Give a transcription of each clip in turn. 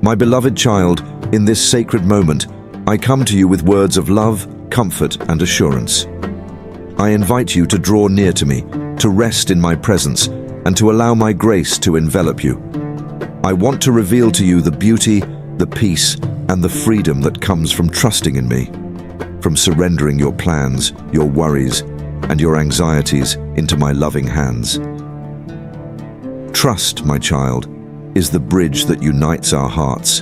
My beloved child, in this sacred moment, I come to you with words of love, comfort, and assurance. I invite you to draw near to me, to rest in my presence, and to allow my grace to envelop you. I want to reveal to you the beauty, the peace, and the freedom that comes from trusting in me, from surrendering your plans, your worries, and your anxieties into my loving hands. Trust, my child, is the bridge that unites our hearts,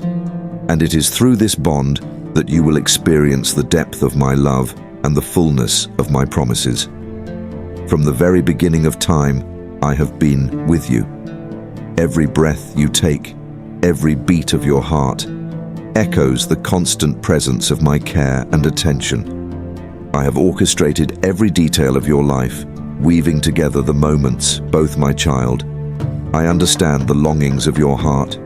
and it is through this bond that you will experience the depth of my love and the fullness of my promises. From the very beginning of time, I have been with you. Every breath you take, every beat of your heart, echoes the constant presence of my care and attention. I have orchestrated every detail of your life, weaving together the moments, both my child. I understand the longings of your heart.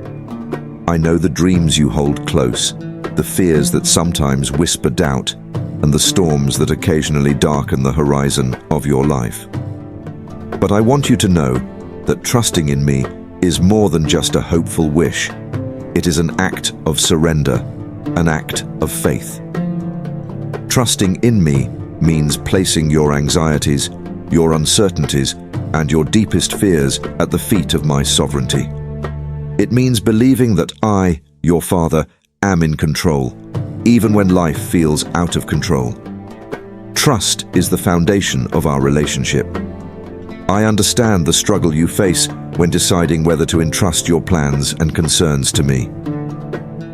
I know the dreams you hold close, the fears that sometimes whisper doubt, and the storms that occasionally darken the horizon of your life. But I want you to know that trusting in me is more than just a hopeful wish. It is an act of surrender, an act of faith. Trusting in me means placing your anxieties, your uncertainties, and your deepest fears at the feet of my sovereignty. It means believing that I, your Father, am in control, even when life feels out of control. Trust is the foundation of our relationship. I understand the struggle you face when deciding whether to entrust your plans and concerns to me.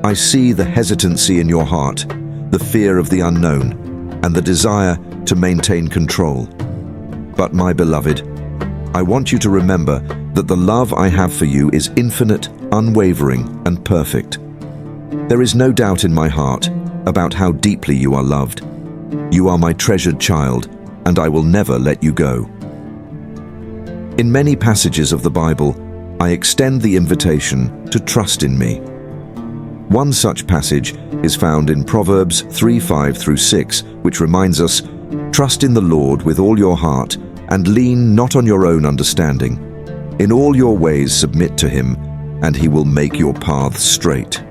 I see the hesitancy in your heart, the fear of the unknown, and the desire to maintain control. But my beloved, I want you to remember that the love I have for you is infinite, unwavering, and perfect. There is no doubt in my heart about how deeply you are loved. You are my treasured child, and I will never let you go. In many passages of the Bible, I extend the invitation to trust in me. One such passage is found in Proverbs 3:5-6, which reminds us, "Trust in the Lord with all your heart, and lean not on your own understanding. In all your ways submit to him, and he will make your paths straight."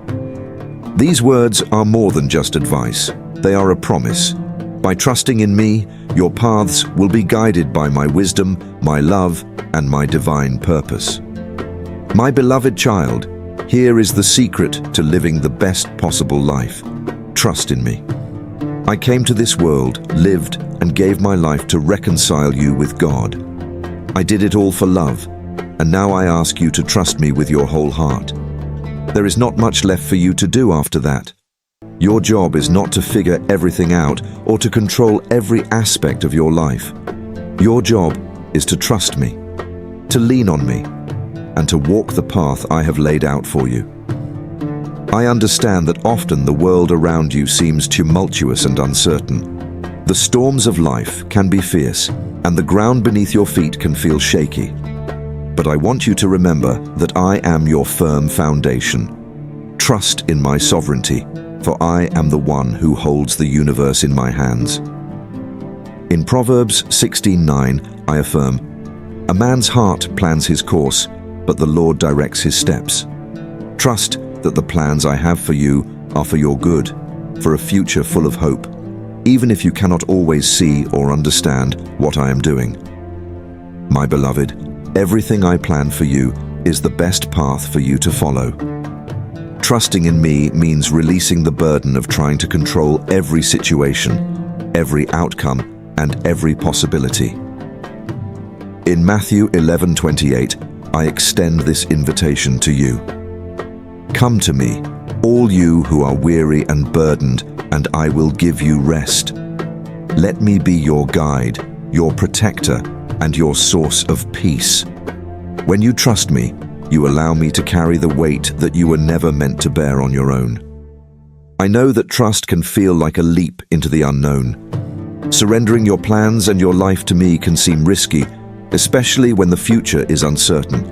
These words are more than just advice. They are a promise. By trusting in me, your paths will be guided by my wisdom, my love, and my divine purpose. My beloved child, here is the secret to living the best possible life. Trust in me. I came to this world, lived, and gave my life to reconcile you with God. I did it all for love, and now I ask you to trust me with your whole heart. There is not much left for you to do after that. Your job is not to figure everything out or to control every aspect of your life. Your job is to trust me, to lean on me, and to walk the path I have laid out for you. I understand that often the world around you seems tumultuous and uncertain. The storms of life can be fierce, and the ground beneath your feet can feel shaky. But I want you to remember that I am your firm foundation. Trust in my sovereignty, for I am the one who holds the universe in my hands. In Proverbs 16:9, I affirm, "A man's heart plans his course, but the Lord directs his steps." Trust that the plans I have for you are for your good, for a future full of hope, even if you cannot always see or understand what I am doing. My beloved, everything I plan for you is the best path for you to follow. Trusting in me means releasing the burden of trying to control every situation, every outcome, and every possibility. In Matthew 11:28, I extend this invitation to you. Come to me, all you who are weary and burdened, and I will give you rest. Let me be your guide, your protector, and your source of peace. When you trust me, you allow me to carry the weight that you were never meant to bear on your own. I know that trust can feel like a leap into the unknown. Surrendering your plans and your life to me can seem risky, especially when the future is uncertain.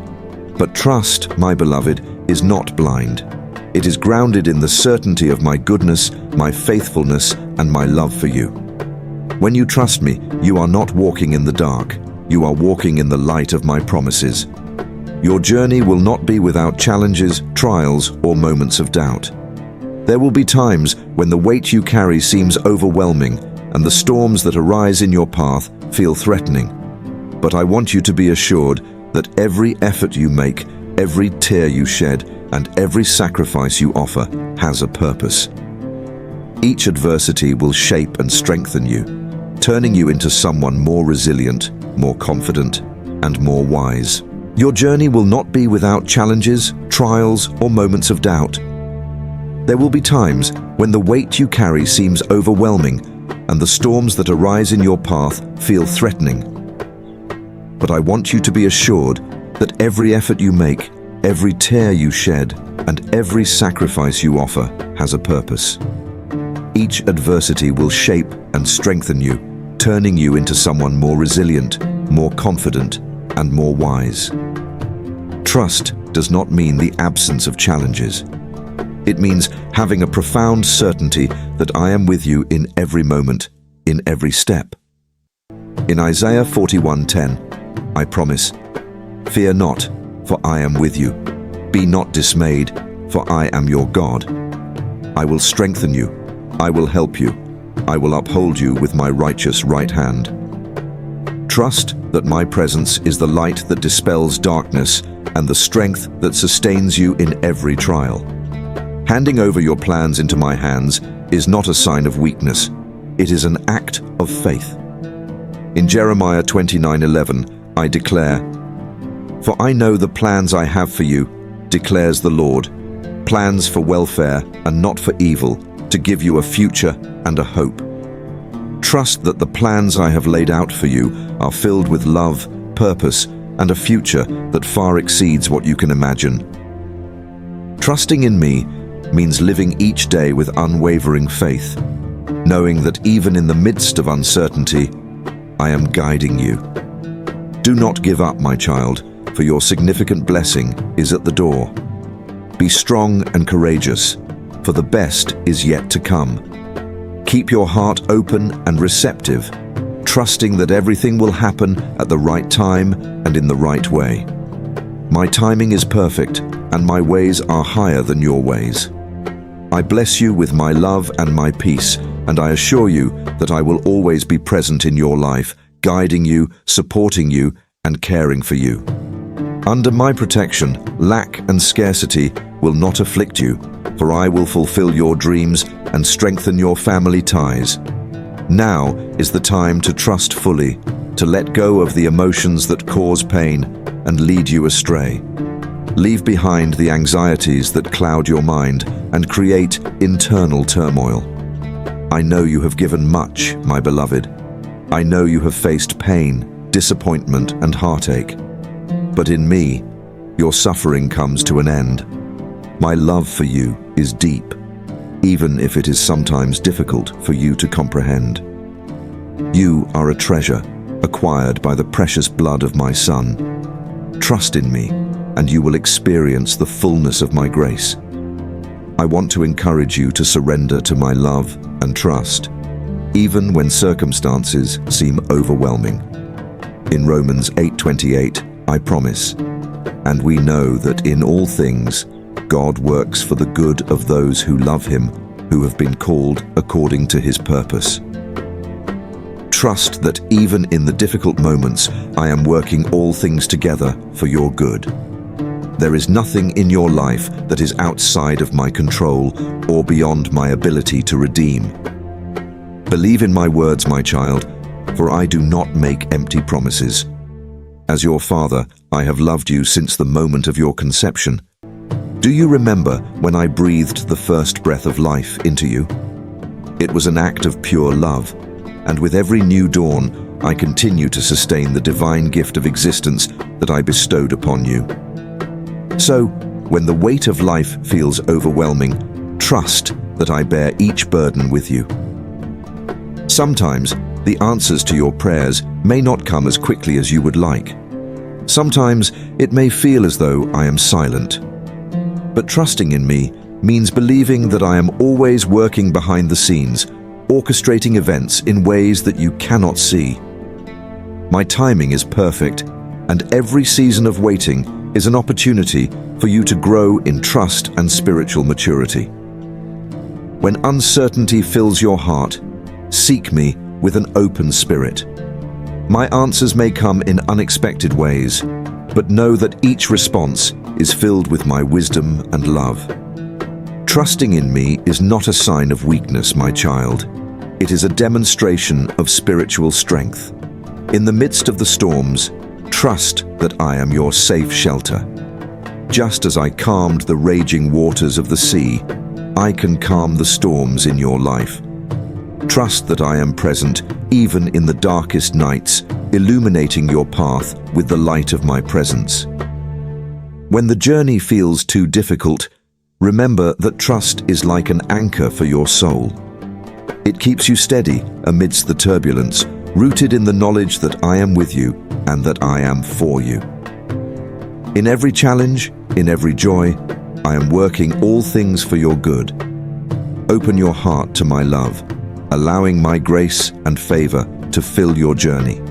But trust, my beloved, is not blind. It is grounded in the certainty of my goodness, my faithfulness, and my love for you. When you trust me, you are not walking in the dark. You are walking in the light of my promises. Your journey will not be without challenges, trials, or moments of doubt. There will be times when the weight you carry seems overwhelming and the storms that arise in your path feel threatening. But I want you to be assured that every effort you make, every tear you shed, and every sacrifice you offer has a purpose. Each adversity will shape and strengthen you, turning you into someone more resilient, more confident, and more wise. Your journey will not be without challenges, trials, or moments of doubt. There will be times when the weight you carry seems overwhelming and the storms that arise in your path feel threatening. But I want you to be assured that every effort you make, every tear you shed, and every sacrifice you offer has a purpose. Each adversity will shape and strengthen you, turning you into someone more resilient, more confident, and more wise. Trust does not mean the absence of challenges. It means having a profound certainty that I am with you in every moment, in every step. In Isaiah 41:10, I promise, "Fear not, for I am with you. Be not dismayed, for I am your God. I will strengthen you. I will help you. I will uphold you with my righteous right hand." Trust that my presence is the light that dispels darkness and the strength that sustains you in every trial. Handing over your plans into my hands is not a sign of weakness. It is an act of faith. In Jeremiah 29:11, I declare, "For I know the plans I have for you, declares the Lord, plans for welfare and not for evil, to give you a future and a hope." Trust that the plans I have laid out for you are filled with love, purpose, and a future that far exceeds what you can imagine. Trusting in me means living each day with unwavering faith, knowing that even in the midst of uncertainty, I am guiding you. Do not give up, my child, for your significant blessing is at the door. Be strong and courageous, for the best is yet to come. Keep your heart open and receptive, trusting that everything will happen at the right time and in the right way. My timing is perfect, and my ways are higher than your ways. I bless you with my love and my peace, and I assure you that I will always be present in your life, guiding you, supporting you, and caring for you. Under my protection, lack and scarcity will not afflict you, for I will fulfill your dreams and strengthen your family ties. Now is the time to trust fully, to let go of the emotions that cause pain and lead you astray. Leave behind the anxieties that cloud your mind and create internal turmoil. I know you have given much, my beloved. I know you have faced pain, disappointment, and heartache. But in me, your suffering comes to an end. My love for you is deep, even if it is sometimes difficult for you to comprehend. You are a treasure, acquired by the precious blood of my Son. Trust in me, and you will experience the fullness of my grace. I want to encourage you to surrender to my love and trust, even when circumstances seem overwhelming. In Romans 8:28, I promise, and we know that in all things God works for the good of those who love him, who have been called according to his purpose. Trust that even in the difficult moments, I am working all things together for your good. There is nothing in your life that is outside of my control or beyond my ability to redeem. Believe in my words, my child, for I do not make empty promises. As your father, I have loved you since the moment of your conception. Do you remember when I breathed the first breath of life into you? It was an act of pure love, and with every new dawn, I continue to sustain the divine gift of existence that I bestowed upon you. So, when the weight of life feels overwhelming, trust that I bear each burden with you. Sometimes, the answers to your prayers may not come as quickly as you would like. Sometimes, it may feel as though I am silent. But trusting in me means believing that I am always working behind the scenes, orchestrating events in ways that you cannot see. My timing is perfect, and every season of waiting is an opportunity for you to grow in trust and spiritual maturity. When uncertainty fills your heart, seek me with an open spirit. My answers may come in unexpected ways, but know that each response is filled with my wisdom and love. Trusting in me is not a sign of weakness, my child. It is a demonstration of spiritual strength. In the midst of the storms, trust that I am your safe shelter. Just as I calmed the raging waters of the sea, I can calm the storms in your life. Trust that I am present even in the darkest nights, illuminating your path with the light of my presence. When the journey feels too difficult, remember that trust is like an anchor for your soul. It keeps you steady amidst the turbulence, rooted in the knowledge that I am with you and that I am for you. In every challenge, in every joy, I am working all things for your good. Open your heart to my love, allowing my grace and favor to fill your journey.